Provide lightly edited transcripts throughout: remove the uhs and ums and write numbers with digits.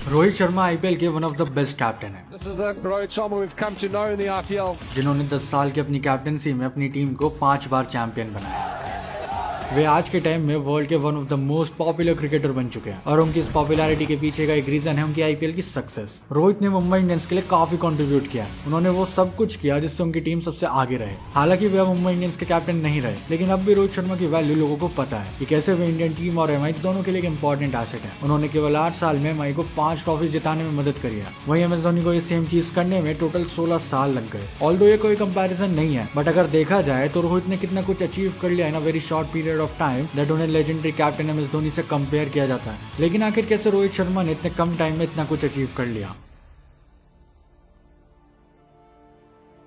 Rohit Sharma IPL के one of the best captain है, This is the Rohit Sharma we've come to know in the IPL. जिन्होंने 10 साल की अपनी कैप्टनसी में अपनी टीम को 5 बार चैंपियन बनाया। वे आज के टाइम में वर्ल्ड के one of the most popular cricketer बन चुके हैं और उनकी इस पॉपुलैरिटी के पीछे का एक रीजन है उनकी आईपीएल की सक्सेस। रोहित ने मुंबई इंडियंस के लिए काफी कंट्रीब्यूट किया। उन्होंने वो सब कुछ किया जिससे उनकी टीम सबसे आगे रहे। हालांकि वे अब मुंबई इंडियंस के कैप्टन नहीं रहे, लेकिन अब भी रोहित शर्मा की वैल्यू लोगों को पता है कि कैसे वे इंडियन टीम और एमआई दोनों के लिए एक इंपॉर्टेंट एसेट है। उन्होंने केवल 8 साल में एमआई को 5 ट्रॉफी जिताने में मदद करी है। वहीं एमएस धोनी को ये सेम चीज करने में टोटल 16 साल लग गए। ऑल्दो ये कोई कंपैरिजन नहीं है, बट अगर देखा जाए तो रोहित ने कितना कुछ अचीव कर लिया in a very short period of time that उन्हें लेजेंडरी कैप्टन एमएस धोनी से कंपेयर किया जाता है। लेकिन आखिर कैसे रोहित शर्मा ने इतने कम टाइम में इतना कुछ अचीव कर लिया?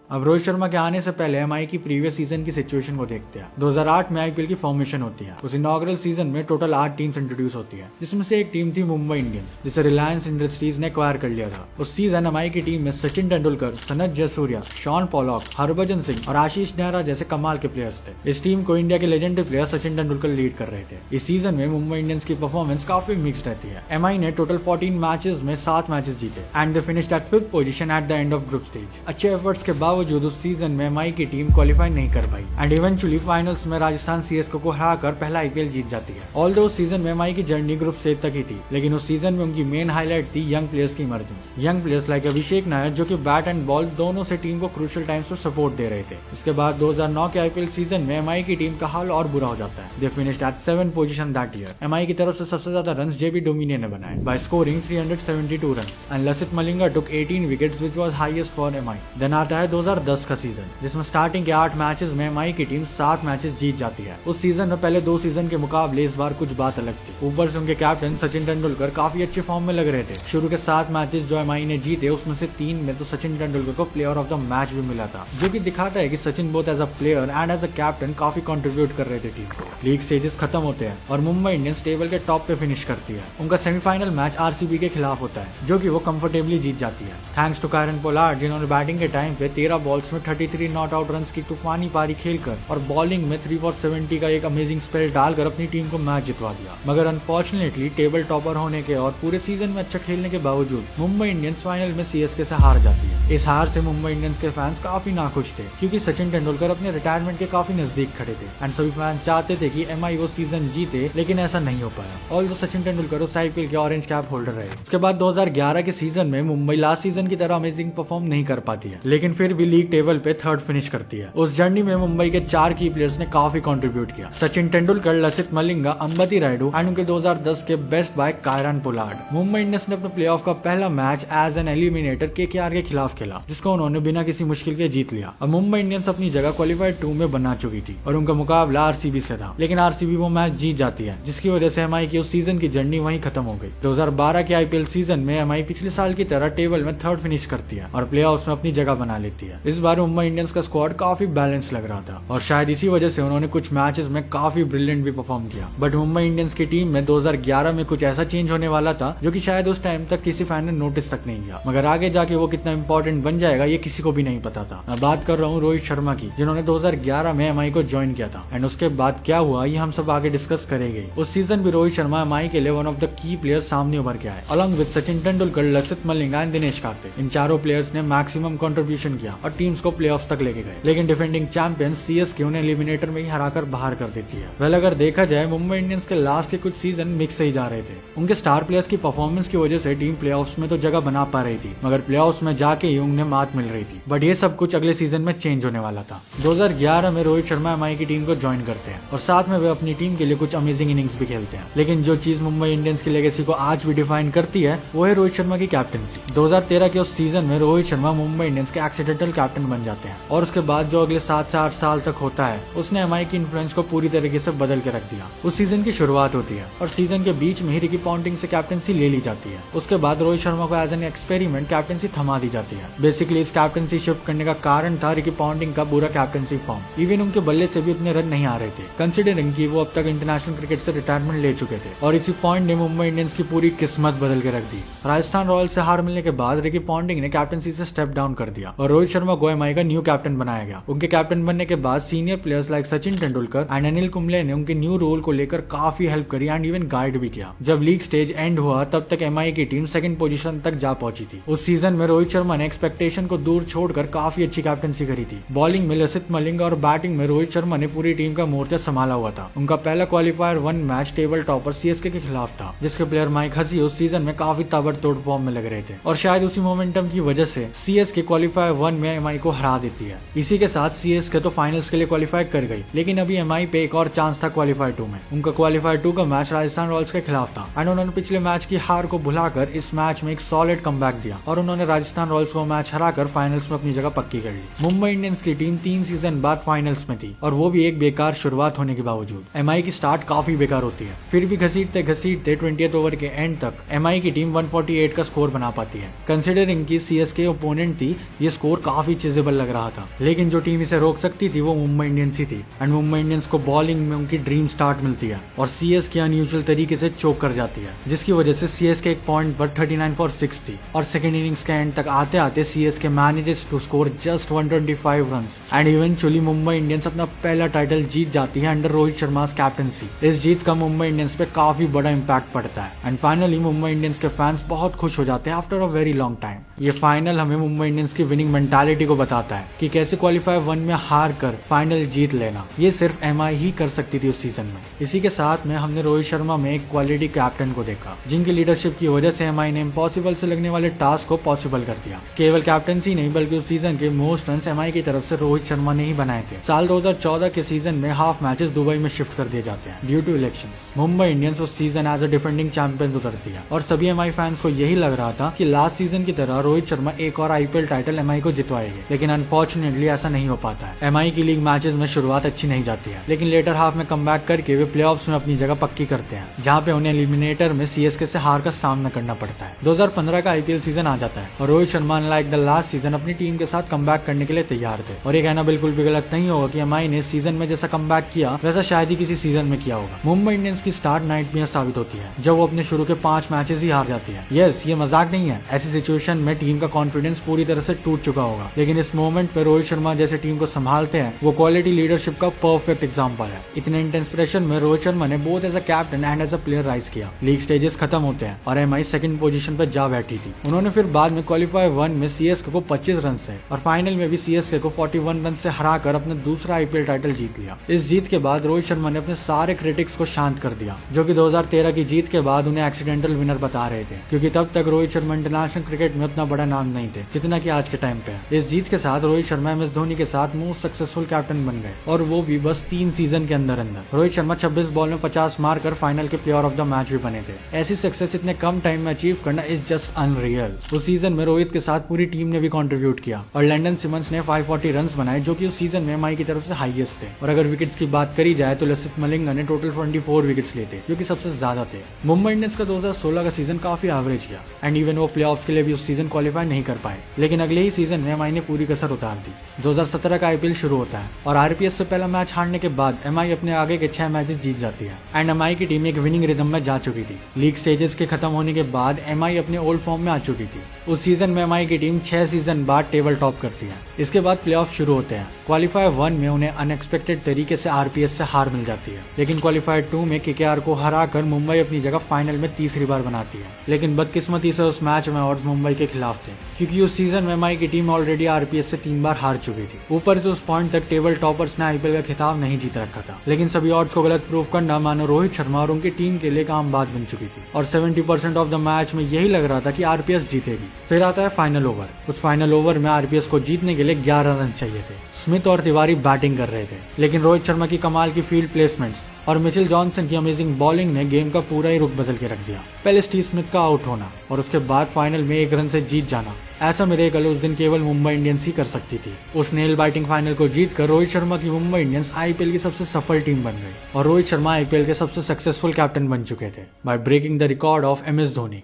अब रोहित शर्मा के आने से पहले एमआई की प्रीवियस सीजन की सिचुएशन को देखते हैं। 2008 में आईपीएल की फॉर्मेशन होती है। उस इनॉग्रल सीजन में टोटल 8 टीम्स इंट्रोड्यूस होती है, जिसमें से एक टीम थी मुंबई इंडियंस, जिसे रिलायंस इंडस्ट्रीज ने एक्वायर कर लिया था। उस सीजन एमआई की टीम में सचिन तेंदुलकर, सनत जयसूर्या, शॉन पॉलॉक, हरभजन सिंह और आशीष नेहरा जैसे कमाल के प्लेयर्स थे। इस टीम को इंडिया के legendary player Sachin Tendulkar lead कर रहे थे। इस सीजन में मुंबई इंडियंस की परफॉर्मेंस काफी मिक्स्ड रहती है। एमआई ने टोटल 14 मैचेस में 7 मैचेस जीते and they finished at 5th position at the end of group stage. अच्छे एफर्ट्स के बावजूद उस सीजन में एमआई की टीम क्वालिफाई नहीं कर पाई एंड इवेंचुअली फाइनल्स में राजस्थान सीएसके को हराकर पहला आईपीएल जीत जाती है। ऑल्दो उस सीजन में एमआई की जर्नी ग्रुप स्टेज तक ही थी, लेकिन उस सीजन में उनकी मेन हाईलाइट थी यंग प्लेयर्स की emergence. Young players like Abhishek Nayar जो कि बैट एंड बॉल दोनों से टीम को क्रूशियल टाइम्स में सपोर्ट दे रहे थे। इसके बाद 2009 के आईपीएल सीजन में एमआई की टीम का हाल और बुरा हो जाता है। They finished at 7th position that year. MI की तरफ से सबसे ज्यादा रन्स जेबी डोमिनियन ने बनाए by scoring 372 runs and Lasith Malinga took 18 wickets which was highest for MI. Then आता है 2010 का सीजन, जिसमें स्टार्टिंग के 8 मैचेस में एमआई की टीम 7 मैचेस जीत जाती है। उस सीजन में पहले 2 सीजन के मुकाबले इस बार कुछ बात अलग थी। ऊपर से उनके कैप्टन सचिन तेंदुलकर काफी अच्छे फॉर्म में लग रहे थे। शुरू के 7 मैचेस जो एमआई ने जीते उसमें से 3 में तो सचिन तेंदुलकर को प्लेयर ऑफ द मैच भी मिला था, जो कि दिखाता है कि Sachin both as a player and as a captain काफी कंट्रीब्यूट कर रहे थे टीम को। लीग स्टेजेस खत्म होते हैं और मुंबई इंडियंस टेबल के टॉप पे फिनिश करती है। उनका सेमीफाइनल मैच आरसीबी के खिलाफ होता है, जो कि वो कंफर्टेबली जीत जाती है थैंक्स टू कायरन पोलार्ड, जिन्होंने बैटिंग के टाइम पे 13 बॉल्स में 33 नॉट आउट रन की तूफानी पारी खेलकर और बॉलिंग में 3 for 70 का एक अमेजिंग स्पेल डालकर अपनी टीम को मैच जितवा दिया। मगर अनफॉर्चुनेटली टेबल टॉपर होने के और पूरे सीजन में अच्छा खेलने के बावजूद मुंबई इंडियंस फाइनल में सीएसके से हार जाती है। इस हार से मुंबई इंडियंस के फैंस काफी नाखुश थे, क्योंकि सचिन तेंदुलकर अपने रिटायरमेंट के काफी नजदीक खड़े थे एंड सभी फैंस चाहते थे कि एमआई वो सीजन जीते, लेकिन ऐसा नहीं हो पाया। ऑल्दो सचिन तेंदुलकर उस आईपीएल के ऑरेंज कैप होल्डर रहे। उसके बाद 2011 के सीजन में मुंबई लास्ट सीजन की तरह अमेजिंग परफॉर्म नहीं कर पाती है, लेकिन फिर भी लीग टेबल पे 3rd फिनिश करती है। उस जर्नी में मुंबई के 4 की प्लेयर्स ने काफी कंट्रीब्यूट किया। सचिन तेंदुलकर, लसित मलिंगा, अंबती रायडू एंड उनके 2010 के best buy Kieron Pollard. Mumbai Indians ने अपने प्लेऑफ का पहला match as an eliminator KKR के खिलाफ खेला, जिसको उन्होंने बिना किसी मुश्किल के जीत लिया। अब मुंबई इंडियंस अपनी जगह क्वालिफाइड 2 में बना चुकी थी और उनका मुकाबला आरसीबी से था, लेकिन आरसीबी वो मैच जीत जाती है, जिसकी वजह से एमआई की उस सीजन की जर्नी वहीं खत्म हो गई। 2012 के आईपीएल सीजन में एमआई पिछले साल की तरह टेबल में 3rd फिनिश करती है और प्लेऑफ्स में अपनी जगह बना लेती है। इस बार मुंबई इंडियंस का स्क्वाड काफी बैलेंस लग रहा था और शायद इसी वजह से उन्होंने कुछ मैचेस में काफी ब्रिलियंट भी परफॉर्म किया। बट मुंबई इंडियंस की टीम में 2011 में कुछ ऐसा चेंज होने वाला था जो कि शायद उस टाइम तक किसी फैन ने नोटिस तक नहीं किया, मगर आगे जाके वो कितना इंपॉर्टेंट बन जाएगा ये किसी को भी नहीं पता था। मैं बात कर रहा हूँ रोहित शर्मा की, जिन्होंने 2011 में एमआई को ज्वाइन किया था एंड उसके बाद क्या हुआ ये हम सब आगे डिस्कस करेंगे। उस सीजन भी रोहित शर्मा एमआई के लिए one of the key players सामने उभर के आए, along with Sachin Tendulkar, Lasith Malinga and Dinesh Karthik. इन चारों प्लेयर्स ने मैक्सिमम कंट्रीब्यूशन किया और टीम्स को प्लेऑफ्स तक लेके गए, लेकिन डिफेंडिंग चैंपियन सीएसके उन्हें एलिमिनेटर में ही हराकर बाहर कर देती है। वेल, अगर देखा जाए मुंबई इंडियंस के लास्ट के कुछ सीजन मिक्स से ही जा रहे थे। उनके स्टार प्लेयर्स की परफॉर्मेंस की वजह से टीम प्लेऑफ्स में तो जगह बना पा रही थी, मगर प्लेऑफ्स में जाके ही उन्हें मात मिल रही थी। बट ये सब कुछ अगले सीजन में चेंज होने वाला था। 2011 में रोहित शर्मा एमआई की टीम को ज्वाइन करते हैं और साथ में वे अपनी टीम के लिए कुछ अमेजिंग इनिंग्स भी खेलते हैं, लेकिन जो चीज मुंबई इंडियंस की लेगेसी को आज भी डिफाइन करती है वो है रोहित शर्मा की कैप्टनसी। 2013 के उस सीजन में रोहित शर्मा मुंबई इंडियंस के एक्सीडेंटल कैप्टन बन जाते हैं और उसके बाद जो अगले 7 से 8 साल तक होता है उसने एमआई की इन्फ्लुएंस को पूरी तरीके से बदल के रख दिया। उस सीजन की शुरुआत होती है और सीजन के बीच में ही रिकी पॉन्टिंग से कैप्टनसी ले ली जाती है। उसके बाद रोहित शर्मा को एज एन एक्सपेरिमेंट कैप्टनसी थमा दी जाती है। बेसिकली इस कैप्टनसी शिफ्ट करने का कारण था रिकी पॉन्टिंग का बुरा कैप्टनसी फॉर्म। इवन उनके बल्ले से भी उतने रन नहीं आ रहे थे, कंसिडरिंग कि वो अब तक इंटरनेशनल क्रिकेट से रिटायरमेंट ले चुके थे और इसी पॉइंट ने मुंबई इंडियंस की पूरी किस्मत बदल के रख दी। राजस्थान रॉयल्स से हार मिलने के बाद रिकी पॉन्टिंग ने कैप्टनसी से स्टेप डाउन कर दिया और रोहित शर्मा को एमआई का न्यू कैप्टन बनाया गया। उनके कैप्टन बनने के बाद senior players like Sachin Tendulkar and Anil Kumble ने उनके न्यू रोल को लेकर काफी हेल्प करी एंड इवन गाइड भी किया। जब लीग स्टेज एंड हुआ तब तक एमआई की टीम सेकंड पोजीशन तक जा पहुंची थी। उस सीजन में रोहित शर्मा ने एक्सपेक्टेशन को दूर छोड़कर काफी अच्छी कैप्टनसी करी थी। बॉलिंग में लसित मलिंगा और बैटिंग में रोहित शर्मा ने पूरी टीम का मोर्चा संभाला हुआ था। उनका पहला qualifier 1 match table topper CSK के खिलाफ था, जिसके प्लेयर माइक हसी उस सीजन में काफी ताबड़तोड़ फॉर्म में लग रहे थे और शायद उसी मोमेंटम की वजह से सीएसके क्वालिफायर 1 में एमआई को हरा देती है। इसी के साथ सीएसके तो फाइनल्स के लिए क्वालिफाई कर गई, लेकिन अभी एमआई पे एक और चांस था क्वालिफायर 2 में। उनका क्वालिफायर 2 का मैच राजस्थान रॉयल्स के खिलाफ था एंड उन्होंने पिछले मैच की हार को भुलाकर इस मैच में एक सॉलिड कमबैक दिया और उन्होंने राजस्थान रॉयल्स को मैच हराकर फाइनल्स में अपनी जगह पक्की कर ली। मुंबई इंडियंस की टीम 3 सीजन बाद फाइनल्स में थी और वो भी एक बेकार शुरुआत होने के बावजूद। एमआई की स्टार्ट काफी बेकार होती है, फिर भी घसीटते 20th ओवर के एंड तक एमआई की टीम 148 का स्कोर बना पाती है। कंसिडरिंग की सीएसके ओपोनेंट थी, ये स्कोर काफी चीजेबल लग रहा था, लेकिन जो टीम इसे रोक सकती थी वो मुंबई इंडियंस ही थी एंड मुंबई इंडियंस को बॉलिंग में उनकी ड्रीम स्टार्ट मिलती है और सीएसके अनयूजुअल तरीके से चोक कर जाती है, जिसकी वजह से सीएसके एक पॉइंट पर 39 for 6 थी और सेकंड इनिंग्स के एंड तक आते आते CSK manages to score just 125 runs and eventually Mumbai Indians अपना पहला टाइटल जीत जाती है अंडर रोहित शर्मा कैप्टनसी। इस जीत का मुंबई इंडियंस पे काफी बड़ा इम्पैक्ट पड़ता है एंड फाइनली मुंबई इंडियंस के फैंस बहुत खुश हो जाते हैं after a very long time. ये फाइनल हमें मुंबई इंडियंस की विनिंग मेंटालिटी को बताता है कि कैसे क्वालिफायर 1 में हार कर फाइनल जीत लेना ये सिर्फ एमआई ही कर सकती थी उस सीजन में। इसी के साथ में हमने रोहित शर्मा में एक क्वालिटी कैप्टन को देखा, जिनकी लीडरशिप की वजह से एमआई ने इम्पॉसिबल से लगने वाले टास्क को पॉसिबल कर दिया। केवल कैप्टनसी नहीं बल्कि उस सीजन के मोस्ट रन एमआई की तरफ से रोहित शर्मा ने ही बनाए थे। साल 2014 के सीजन में हाफ मैचेस दुबई में शिफ्ट कर दिए जाते हैं due to elections. Mumbai Indians उस season as a defending champion उतरती है और सभी एमआई फैंस को यही लग रहा था कि लास्ट सीजन की तरह रोहित शर्मा एक और आईपीएल टाइटल एमआई को जितवाएंगे, लेकिन अनफॉर्चुनेटली ऐसा नहीं हो पाता है। एमआई की लीग मैचेस में शुरुआत अच्छी नहीं जाती है, लेकिन लेटर हाफ में कमबैक करके वे प्लेऑफ्स में अपनी जगह पक्की करते हैं, जहां पे उन्हें एलिमिनेटर में सीएसके से हार का सामना करना पड़ता है। 2015 का आईपीएल सीजन आ जाता है और Rohit Sharma like the last season अपनी टीम के साथ कमबैक करने के लिए तैयार थे और ये कहना बिल्कुल भी गलत नहीं होगा कि एमआई ने सीजन में जैसा कमबैक किया वैसा शायद ही किसी सीजन में किया होगा। मुंबई इंडियंस की स्टार्ट नाइटमेयर साबित होती है जब वो अपने शुरू के 5 मैचेस ही हार जाती है। यस, ये मजाक नहीं है। ऐसी सिचुएशन में टीम का कॉन्फिडेंस पूरी तरह से टूट चुका होगा, लेकिन इस मोमेंट पे रोहित शर्मा जैसे टीम को संभालते हैं वो क्वालिटी लीडरशिप का परफेक्ट एग्जांपल है। इतने इंटेंस प्रेशर में रोहित शर्मा ने both as a captain and as a player rise किया। लीग स्टेजेस खत्म होते हैं और एमआई सेकंड पोजीशन पर जा बैठी थी। उन्होंने फिर बाद में क्वालिफायर 1 में सीएसके को 25 रन से और फाइनल में भी सीएसके को 41 रन से हराकर अपना दूसरा आईपीएल टाइटल जीत लिया। इस जीत के बाद रोहित शर्मा ने अपने सारे क्रिटिक्स को शांत कर दिया, जो कि 2013 की जीत के बाद उन्हें एक्सीडेंटल विनर बता रहे थे, क्योंकि तब तक रोहित शर्मा इंटरनेशनल क्रिकेट में उतना बड़ा नाम नहीं थे जितना कि आज के टाइम पे है। इस जीत के साथ रोहित शर्मा एमएस धोनी के साथ मोस्ट सक्सेसफुल कैप्टन बन गए और वो भी बस 3 सीजन के अंदर। रोहित शर्मा 26 बॉल में 50 मारकर फाइनल के प्लेयर ऑफ द मैच भी बने थे। ऐसी सक्सेस इतने कम टाइम में अचीव करना इज जस्ट अनरियल। उस सीजन में रोहित के साथ पूरी टीम ने भी कंट्रीब्यूट किया और लैंडन सिमंस ने 540 रन बनाए, जो कि उस सीजन में एमआई की तरफ से हाईएस्ट थे। और अगर विकेट्स की बात करी जाए तो लसित मलिंगा ने टोटल 24 विकेट्स लिए थे, जो कि सबसे ज्यादा थे। मुंबई इंडियंस का 2016 का सीजन काफी एवरेज गया एंड इवन वो प्लेऑफ्स के लिए भी उस सीजन क्वालिफाई नहीं कर पाए, लेकिन अगले ही सीजन में एमआई ने पूरी कसर उतार दी। 2017 का आईपीएल शुरू होता है और आरपीएस से पहला मैच हारने के बाद एमआई अपने आगे के 6 मैचेस जीत जाती है एंड एमआई की टीम एक विनिंग रिदम में जा चुकी थी। लीग स्टेजेस के खत्म होने के बाद एमआई अपने ओल्ड फॉर्म में आ चुकी थी। उस सीजन में एमआई की टीम 6 सीजन बाद टेबल टॉप करती है। इसके बाद प्लेऑफ शुरू होते हैं। क्वालिफायर 1 में उन्हें अनएक्सपेक्टेड तरीके से आरपीएस से हार मिल जाती है, लेकिन क्वालिफायर 2 में केकेआर को हराकर मुंबई अपनी जगह फाइनल में तीसरी बार बनाती है। लेकिन बदकिस्मती से उस मैच में ऑड्स मुंबई के खिलाफ थे, क्योंकि उस सीजन में एमआई की टीम ऑलरेडी आरपीएस से 3 बार हार चुकी थी। ऊपर से उस पॉइंट तक टेबल टॉपर्स ने आईपीएल का खिताब नहीं जीत रखा था, लेकिन सभी ऑड्स को गलत प्रूव करना मानो रोहित शर्मा और उनकी टीम के लिए एक आम बात बन चुकी थी और 70% ऑफ द मैच में यही लग रहा था कि आरपीएस जीतेगी। फिर आता है फाइनल ओवर। उस फाइनल ओवर में आरपीएस को जीतने के लिए 11 रन चाहिए थे। स्मिथ और तिवारी बैटिंग कर रहे थे, लेकिन रोहित शर्मा की कमाल की फील्ड प्लेसमेंट्स और मिचेल जॉनसन की अमेजिंग बॉलिंग ने गेम का पूरा ही रुख बदल के रख दिया। पहले स्टीव स्मिथ का आउट होना और उसके बाद फाइनल में 1 रन से जीत जाना, ऐसा मिरेकल उस दिन केवल मुंबई इंडियंस ही कर सकती थी। उस नेल बाइटिंग फाइनल को जीतकर रोहित शर्मा की मुंबई इंडियंस आईपीएल की सबसे सफल टीम बन गई और रोहित शर्मा आईपीएल के सबसे सक्सेसफुल कैप्टन बन चुके थे by breaking the record of MS Dhoni.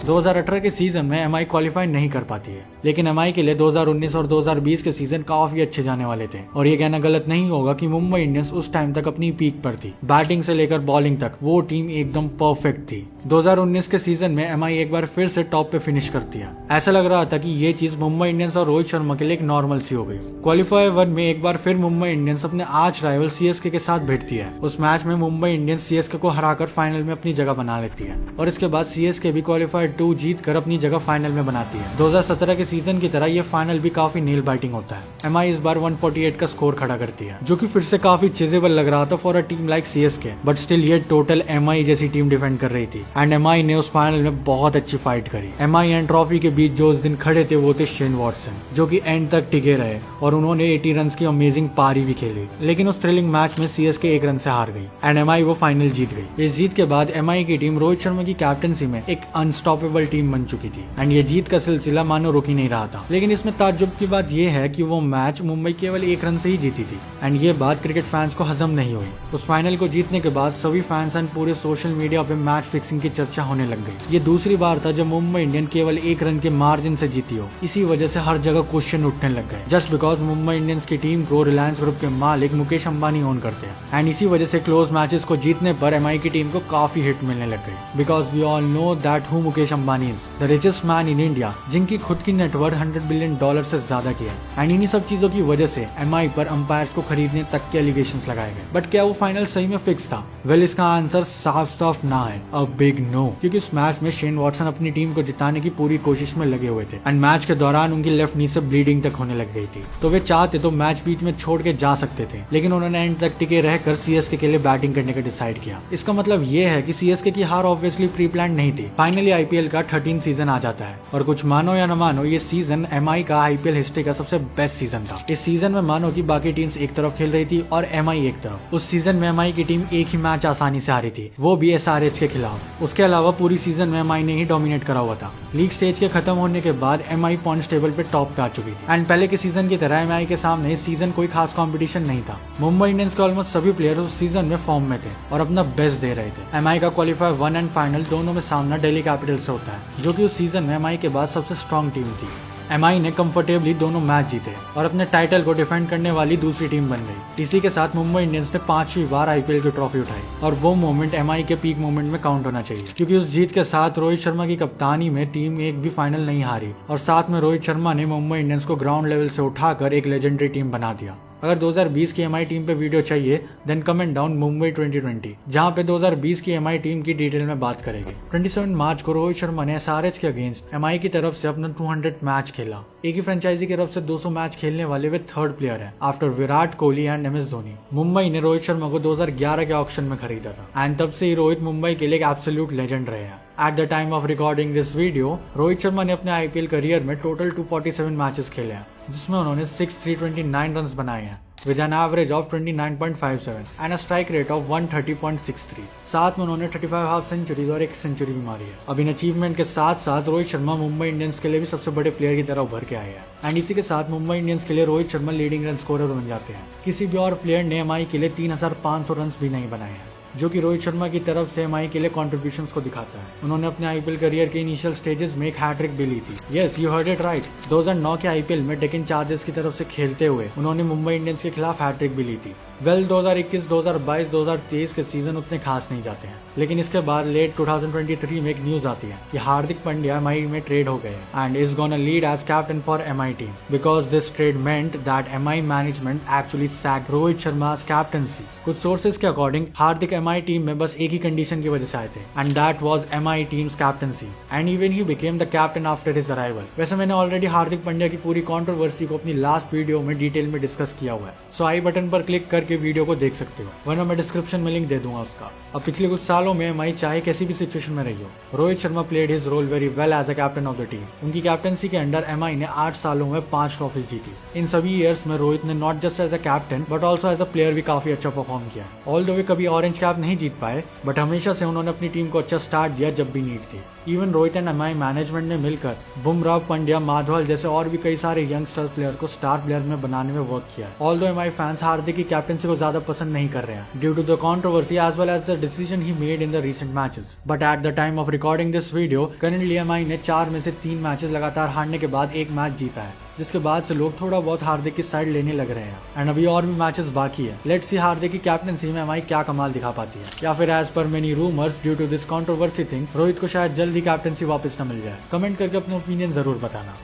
2018 के सीजन में एमआई क्वालिफाई नहीं कर पाती है, लेकिन एमआई के लिए 2019 और 2020 के सीजन काफी अच्छे जाने वाले थे और ये कहना गलत नहीं होगा कि मुंबई इंडियंस उस टाइम तक अपनी पीक पर थी। बैटिंग से लेकर बॉलिंग तक वो टीम एकदम परफेक्ट थी। 2019 के सीजन में एमआई एक बार फिर से टॉप पे फिनिश करती है। ऐसा लग रहा था कि ये चीज मुंबई इंडियंस और रोहित शर्मा के लिए एक नॉर्मल सी हो गई। क्वालिफायर 1 में एक बार फिर मुंबई इंडियंस अपने आर्च राइवल सीएसके के साथ भिड़ती है। उस मैच में मुंबई इंडियंस सीएसके को हराकर फाइनल में अपनी जगह बना लेती है और इसके बाद सीएसके भी क्वालिफायर 2 जीत कर अपनी जगह फाइनल में बनाती है। 2017 के सीजन की तरह ये फाइनल भी काफी नेल बाइटिंग होता है। एमआई इस बार 148 का स्कोर खड़ा करती है, जो कि फिर से काफी चेजेबल लग रहा था for a team like CSK, but still ये टोटल एमआई जैसी टीम डिफेंड कर रही थी एंड एमआई ने उस फाइनल में बहुत अच्छी फाइट करी। एमआई एंड ट्रॉफी के बीच जो उस दिन खड़े थे वो थे शेन वॉटसन, जो कि एंड तक टिके रहे और उन्होंने 80 रन की अमेजिंग पारी भी खेली। लेकिन उस थ्रिलिंग मैच में सीएसके 1 रन से हार गई एंड एमआई वो फाइनल जीत गई। इस जीत के बाद एमआई की टीम रोहित शर्मा की कैप्टनसी में एक अनस्टॉपेबल टीम बन चुकी थी एंड ये जीत का सिलसिला मानो रुक ही नहीं रहा था। लेकिन इसमें ताज्जुब की बात यह है कि वो मैच मुंबई केवल 1 रन से ही जीती थी एंड ये बात क्रिकेट फैंस को हजम नहीं हुई। उस फाइनल को जीतने के बाद सभी फैंस एंड पूरे सोशल मीडिया पे मैच फिक्सिंग की चर्चा होने लग गई। ये दूसरी बार था जब मुंबई इंडियन केवल 1 रन के मार्जिन से जीती हो। इसी वजह से हर जगह क्वेश्चन उठने लग गए, जस्ट बिकॉज मुंबई इंडियंस की टीम को रिलायंस ग्रुप के मालिक मुकेश अंबानी ओन करते हैं एंड इसी वजह से क्लोज मैचेस को जीतने पर एमआई की टीम को काफी हिट मिलने लग गई। Because we all know that who Mukesh Ambani is, the richest man in India, जिनकी खुद की नेटवर्थ $100 बिलियन से ज्यादा की है एंड इन्हीं सब चीजों की वजह से एमआई पर अंपायर्स को खरीदने तक के एलिगेशंस लगाए गए। बट क्या वो फाइनल सही में फिक्स था? वेल, इसका आंसर साफ साफ ना है, अ बिग नो, क्योंकि उस मैच में शेन वॉटसन अपनी टीम को जिताने की पूरी कोशिश में लगे हुए थे एंड मैच के दौरान उनकी लेफ्ट नी से ब्लीडिंग तक होने लग गई थी। तो वे चाहते तो मैच बीच में छोड़ के जा सकते थे, लेकिन उन्होंने एंड तक टिके रहकर सीएसके के लिए बैटिंग करने का डिसाइड किया। इसका मतलब ये है कि सीएसके की हार ऑब्वियसली प्री प्लान नहीं थी। फाइनली आईपीएल का 13 सीजन आ जाता है और कुछ मानो या न मानो ये सीजन एमआई का आईपीएल हिस्ट्री का सबसे बेस्ट सीजन था। इस सीजन में मानो कि बाकी टीम्स एक तरफ खेल रही थी और एमआई एक तरफ। उस सीजन में एमआई की टीम एक ही मैच आसानी से हारी थी, वो भी एसआरएच के खिलाफ। उसके अलावा पूरी सीजन में एमआई ने ही डोमिनेट करा हुआ था। लीग स्टेज के खत्म होने के बाद एमआई पॉइंट्स टेबल पे टॉप पे आ चुकी थी एंड पहले के सीजन की तरह एमआई के सामने इस सीजन कोई खास कंपटीशन नहीं था। मुंबई इंडियंस के ऑलमोस्ट सभी प्लेयर्स उस सीजन में फॉर्म में थे और अपना बेस्ट दे रहे थे। एमआई का क्वालिफायर 1 एंड फाइनल दोनों में सामना दिल्ली कैपिटल से होता है, जो कि उस सीजन में एमआई के बाद सबसे स्ट्रॉन्ग टीम थी। एमआई ने कंफर्टेबली दोनों मैच जीते और अपने टाइटल को डिफेंड करने वाली दूसरी टीम बन गई। इसी के साथ मुंबई इंडियंस ने 5वीं बार आईपीएल की ट्रॉफी उठाई और वो मोमेंट एमआई के पीक मोमेंट में काउंट होना चाहिए, क्योंकि उस जीत के साथ रोहित शर्मा की कप्तानी में टीम एक भी फाइनल नहीं हारी और साथ में रोहित शर्मा ने मुंबई इंडियंस को ग्राउंड लेवल से उठाकर एक लेजेंडरी टीम बना दिया। अगर 2020 की एमआई टीम पे वीडियो चाहिए देन कमेंट डाउन मुंबई 2020, जहां पे 2020 की एमआई टीम की डिटेल में बात करेंगे। 27 मार्च को रोहित शर्मा ने एसआरएच के अगेंस्ट एमआई की तरफ से अपना 200 मैच खेला। एक ही फ्रेंचाइजी की तरफ से 200 मैच खेलने वाले वे 3rd प्लेयर हैं after Virat Kohli and MS Dhoni. Mumbai ने रोहित शर्मा को 2011 के ऑक्शन में खरीदा था एंड तब से ही रोहित मुंबई के लिए एक एब्सोल्यूट लेजेंड रहे हैं। Eight the time of recording this video Rohit Sharma ने अपने आईपीएल करियर में टोटल 247 मैचेस खेले हैं, जिसमें उन्होंने 6,329 रन बनाए हैं with an average of 29.57 and a strike rate of 130.63। साथ में उन्होंने 35 हाफ सेंचुरीज और 1 सेंचुरी भी मारी है। अब इन अचीवमेंट के साथ साथ रोहित शर्मा मुंबई इंडियंस के लिए भी सबसे बड़े प्लेयर की तरह उभर के आए हैं एंड इसी के साथ मुंबई इंडियंस के लिए Rohit Sharma leading run scorer बन जाते हैं। किसी भी और प्लेयर ने एमआई के लिए 3,500 रन भी नहीं बनाए हैं, जो कि रोहित शर्मा की तरफ से एमआई के लिए कॉन्ट्रीब्यूशंस को दिखाता है। उन्होंने अपने आईपीएल करियर के इनिशियल स्टेजेस में एक हैट्रिक भी ली थी। Yes, you heard it right, 2009 के आईपीएल में डेक्कन चार्जर्स की तरफ से खेलते हुए उन्होंने मुंबई इंडियंस के खिलाफ हैट्रिक भी ली थी। वेल, 2021, 2022, 2023 के सीजन उतने खास नहीं जाते हैं, लेकिन इसके बाद लेट 2023 में एक न्यूज आती है कि हार्दिक पांड्या एमआई में ट्रेड हो गए and is gonna lead as captain for MI team because this trade meant that MI management actually sacked Rohit Sharma as captaincy. कुछ सोर्सेज के अकॉर्डिंग हार्दिक एमआई टीम में बस एक ही कंडीशन की वजह से आए थे and that was MI teams captaincy and even he became the captain after his arrival. वैसे मैंने ऑलरेडी हार्दिक पांड्या की पूरी कंट्रोवर्सी को अपनी लास्ट वीडियो में डिटेल में डिस्कस किया हुआ है, सो आई बटन पर क्लिक करके वीडियो को देख सकते हो, वरना मैं डिस्क्रिप्शन में लिंक दे दूंगा उसका। अब पिछले कुछ सालों में एमआई चाहे कैसी भी सिचुएशन में रही हो, Rohit Sharma played his role very well as a captain of the team. उनकी कैप्टनसी के अंडर एमआई ने 8 सालों में 5 ट्रॉफीज जीती। इन सभी ईयर्स में रोहित ने not just as a captain but also as a player भी काफी अच्छा परफॉर्म किया। ऑल्दो वे कभी ऑरेंज कैप नहीं जीत पाए, बट हमेशा से उन्होंने अपनी टीम को अच्छा स्टार्ट दिया जब भी नीड थी। Even Rohit and MI management ने मिलकर बुमराह, पंड्या, माधवल जैसे और भी कई सारे यंगस्टर प्लेयर को स्टार प्लेयर में बनाने में वर्क किया। ऑल्दो एमआई फैंस हार्दिक की कैप्टनसी को ज्यादा पसंद नहीं कर रहे हैं due to the controversy as well as the decision he made in the recent matches. But at the time of recording this video currently MI ने 4 में से 3 मैचेस लगातार हारने के बाद एक मैच जीता है, जिसके बाद से लोग थोड़ा बहुत हार्दिक की साइड लेने लग रहे हैं। एंड अभी और भी मैचेस बाकी है। लेट्स सी हार्दिक की कैप्टनसी में एमआई क्या कमाल दिखा पाती है, या फिर as per many rumours due to this controversy thing Rohit को शायद जल्द ही कैप्टनसी वापस न मिल जाए। कमेंट करके अपने ओपिनियन जरूर बताना।